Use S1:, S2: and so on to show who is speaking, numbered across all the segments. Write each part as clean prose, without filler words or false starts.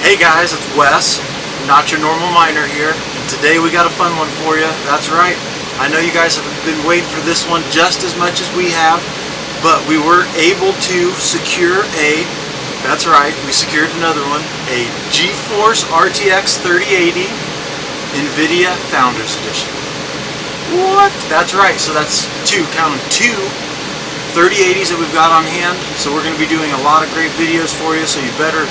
S1: Hey guys, it's Wes, not your normal miner here, and today we got a fun one for you. That's right, I know you guys have been waiting for this one just as much as we have, but we were able to secure that's right, we secured another one, a GeForce RTX 3080 NVIDIA Founders Edition. What? That's right, so that's two 3080s that we've got on hand, so we're going to be doing a lot of great videos for you, so you better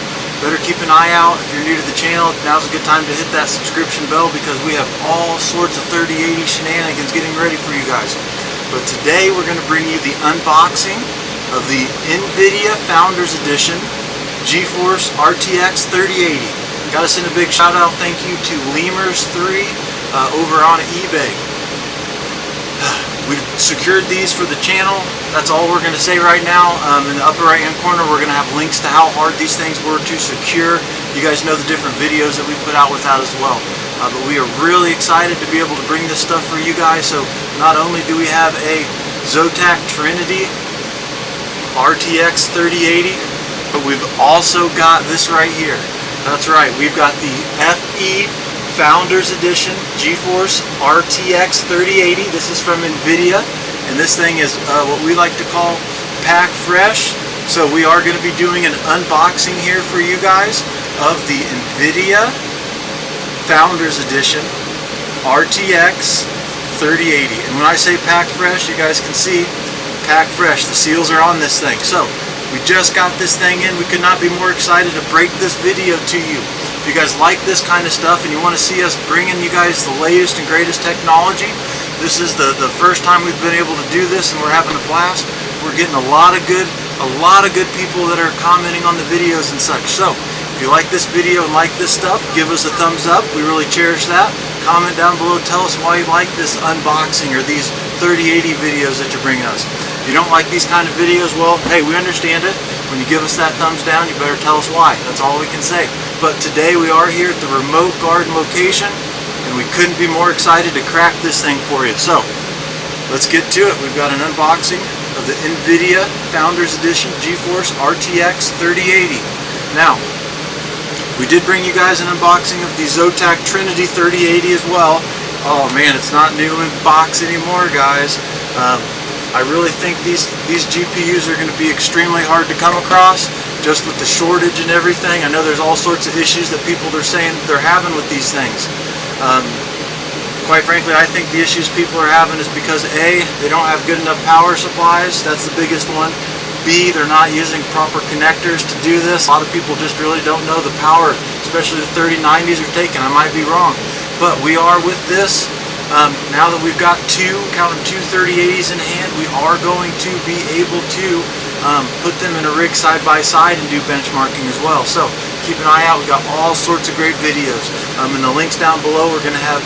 S1: keep an eye out. If you're new to the channel, now's a good time to hit that subscription bell because we have all sorts of 3080 shenanigans getting ready for you guys. But today we're going to bring you the unboxing of the NVIDIA Founders Edition GeForce RTX 3080. Got to send a big shout out thank you to Lemurs3 over on eBay. We've secured these for the channel. That's all we're going to say right now. In the upper right hand corner we're going to have links to how hard these things were to secure. You guys know the different videos that we put out with that as well. But we are really excited to be able to bring this stuff for you guys. So not only do we have a Zotac Trinity RTX 3080, but we've also got this right here. That's right, we've got the FE Founders Edition GeForce RTX 3080. This is from NVIDIA, and this thing is what we like to call pack fresh. So we are going to be doing an unboxing here for you guys of the NVIDIA Founders Edition RTX 3080. And when I say pack fresh, you guys can see pack fresh. The seals are on this thing. So we just got this thing in. We could not be more excited to break this video to you. If you guys like this kind of stuff and you want to see us bringing you guys the latest and greatest technology, this is the first time we've been able to do this, and we're having a blast. We're getting a lot of good people that are commenting on the videos and such. So if you like this video and like this stuff, give us a thumbs up. We really cherish that. Comment down below, tell us why you like this unboxing or these 3080 videos that you're bringing us. If you don't like these kind of videos, well, hey, we understand it. When you give us that thumbs down, you better tell us why. That's all we can say. But today we are here at the remote garden location, and we couldn't be more excited to crack this thing for you. So let's get to it. We've got an unboxing of the NVIDIA Founders Edition GeForce RTX 3080. Now, we did bring you guys an unboxing of the Zotac Trinity 3080 as well. Oh man, it's not new in box anymore, guys. I really think these GPUs are going to be extremely hard to come across, just with the shortage and everything. I know there's all sorts of issues that people are saying they're having with these things. Quite frankly, I think the issues people are having is because A, they don't have good enough power supplies. That's the biggest one. B, they're not using proper connectors to do this. A lot of people just really don't know the power, especially the 3090s are taking. I might be wrong, but we are with this. Now that we've got two 3080s in hand, we are going to be able to put them in a rig side by side and do benchmarking as well. So keep an eye out. We've got all sorts of great videos. In the links down below, we're going to have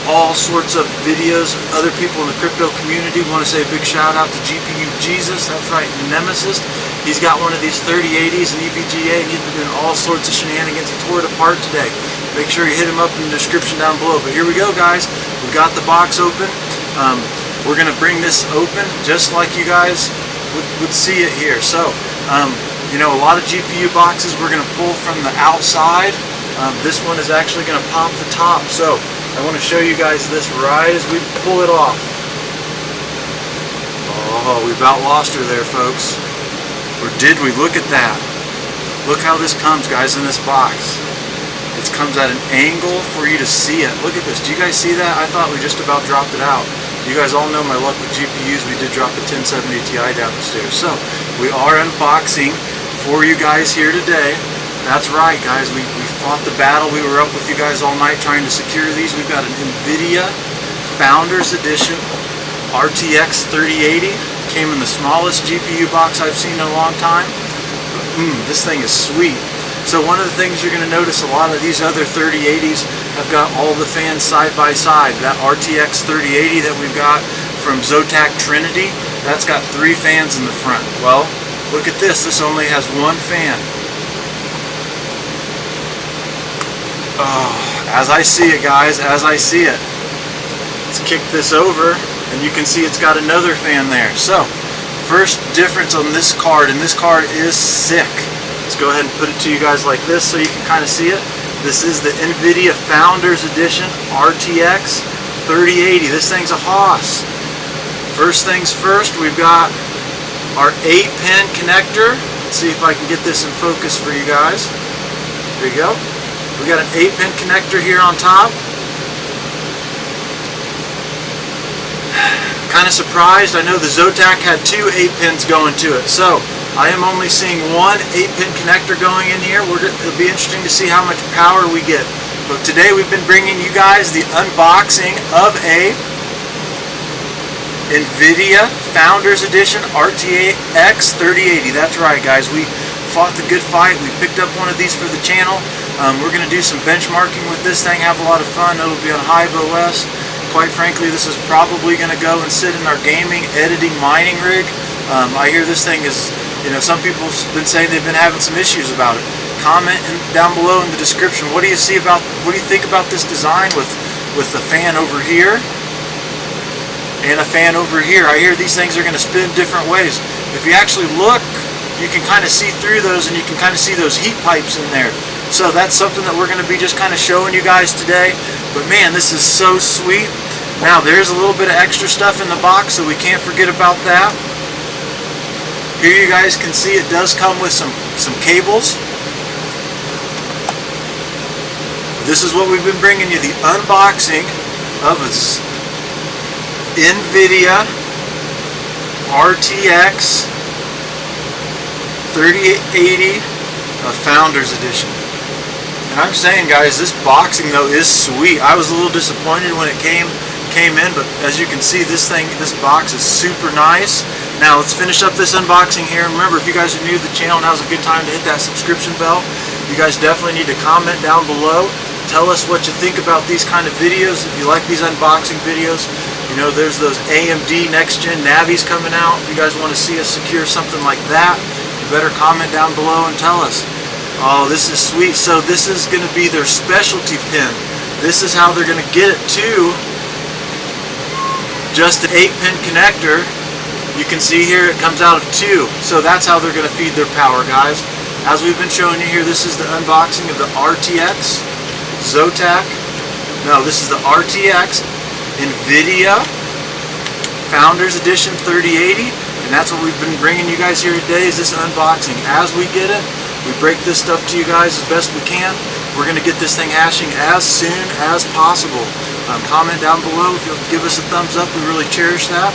S1: all sorts of videos. Other people in the crypto community. We want to say a big shout out to GPU Jesus. That's right, Nemesis. He's got one of these 3080s in EVGA, and he's been doing all sorts of shenanigans. He tore it apart today. Make sure you hit him up in the description down below. But here we go, guys. We've got the box open. We're going to bring this open just like you guys would see it here. So, you know, a lot of GPU boxes we're going to pull from the outside. This one is actually going to pop the top. So, I want to show you guys this right as we pull it off. Oh, we about lost her there, folks. Or did we? Look at that. Look how this comes, guys, in this box. It comes at an angle for you to see it. Look at this. Do you guys see that? I thought we just about dropped it out. You guys all know my luck with GPUs. We did drop a 1070 Ti down the stairs. So, we are unboxing for you guys here today. That's right, guys. We fought the battle. We were up with you guys all night trying to secure these. We've got an NVIDIA Founders Edition RTX 3080. Came in the smallest GPU box I've seen in a long time. This thing is sweet. So one of the things you're going to notice, a lot of these other 3080s have got all the fans side by side. That RTX 3080 that we've got from Zotac Trinity, that's got 3 fans in the front. Well, look at this. This only has 1 fan. Oh, as I see it, guys, as I see it. Let's kick this over, and you can see it's got another fan there. So, first difference on this card, and this card is sick. It's go ahead and put it to you guys like this so you can kind of see it. This is the NVIDIA Founders Edition RTX 3080. This thing's a hoss. First things first, we've got our 8-pin connector. Let's see if I can get this in focus for you guys. There you go. We got an 8-pin connector here on top. Kind of surprised. I know the Zotac had 2 8-pins going to it, so I am only seeing one 8-pin connector going in here. It'll be interesting to see how much power we get. But today we've been bringing you guys the unboxing of a NVIDIA Founders Edition RTX 3080. That's right, guys. We fought the good fight. We picked up one of these for the channel. We're going to do some benchmarking with this thing, have a lot of fun. It'll be on Hive OS. Quite frankly, this is probably going to go and sit in our gaming, editing, mining rig. I hear this thing is, some people have been saying they've been having some issues about it. Comment down below in the description. What do you think about this design with the fan over here and a fan over here? I hear these things are going to spin different ways. If you actually look, you can kind of see through those, and you can kind of see those heat pipes in there. So that's something that we're going to be just kind of showing you guys today. But man, this is so sweet. Now there's a little bit of extra stuff in the box, so we can't forget about that. Here you guys can see it does come with some cables. This is what we've been bringing you, the unboxing of a NVIDIA RTX 3080 Founders Edition. And I'm saying, guys, this boxing though is sweet. I was a little disappointed when it came in, but as you can see, this box is super nice. Now let's finish up this unboxing here. And remember, if you guys are new to the channel, now's a good time to hit that subscription bell. You guys definitely need to comment down below. Tell us what you think about these kind of videos. If you like these unboxing videos, there's those AMD next-gen Navis coming out. If you guys want to see us secure something like that, you better comment down below and tell us. Oh, this is sweet. So this is going to be their specialty pin. This is how they're going to get it to just an 8-pin connector. You can see here it comes out of 2. So that's how they're going to feed their power, guys. As we've been showing you here, this is the unboxing of the RTX Zotac. No, this is the RTX NVIDIA Founders Edition 3080. And that's what we've been bringing you guys here today, is this unboxing. As we get it, we break this stuff to you guys as best we can. We're going to get this thing hashing as soon as possible. Comment down below if you'll give us a thumbs up. We really cherish that.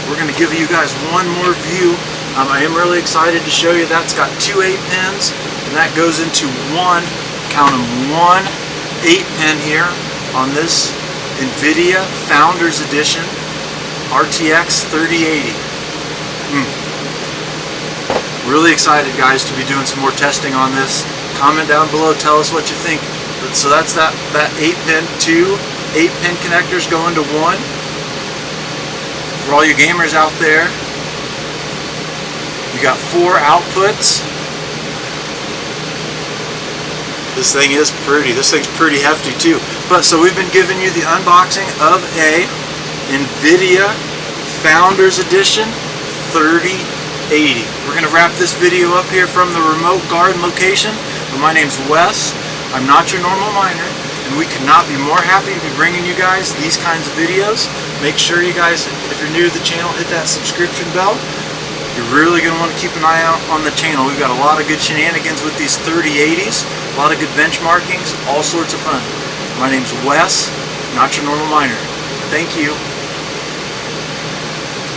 S1: We're going to give you guys one more view. I am really excited to show you that's got 2 8-pins, and that goes into one, count them, 1 8-pin here on this NVIDIA Founders Edition RTX 3080. Really excited, guys, to be doing some more testing on this. Comment down below, tell us what you think. So that's that 8-pin, 2 8-pin connectors go into one. For all you gamers out there, you got 4 outputs. This thing is pretty. This thing's pretty hefty too. But so we've been giving you the unboxing of a NVIDIA Founders Edition 3080. We're going to wrap this video up here from the remote garden location. But my name's Wes. I'm not your normal miner, and we could not be more happy to be bringing you guys these kinds of videos. Make sure you guys, if you're new to the channel, hit that subscription bell. You're really going to want to keep an eye out on the channel. We've got a lot of good shenanigans with these 3080s, a lot of good benchmarkings, all sorts of fun. My name's Wes, not your normal miner. Thank you.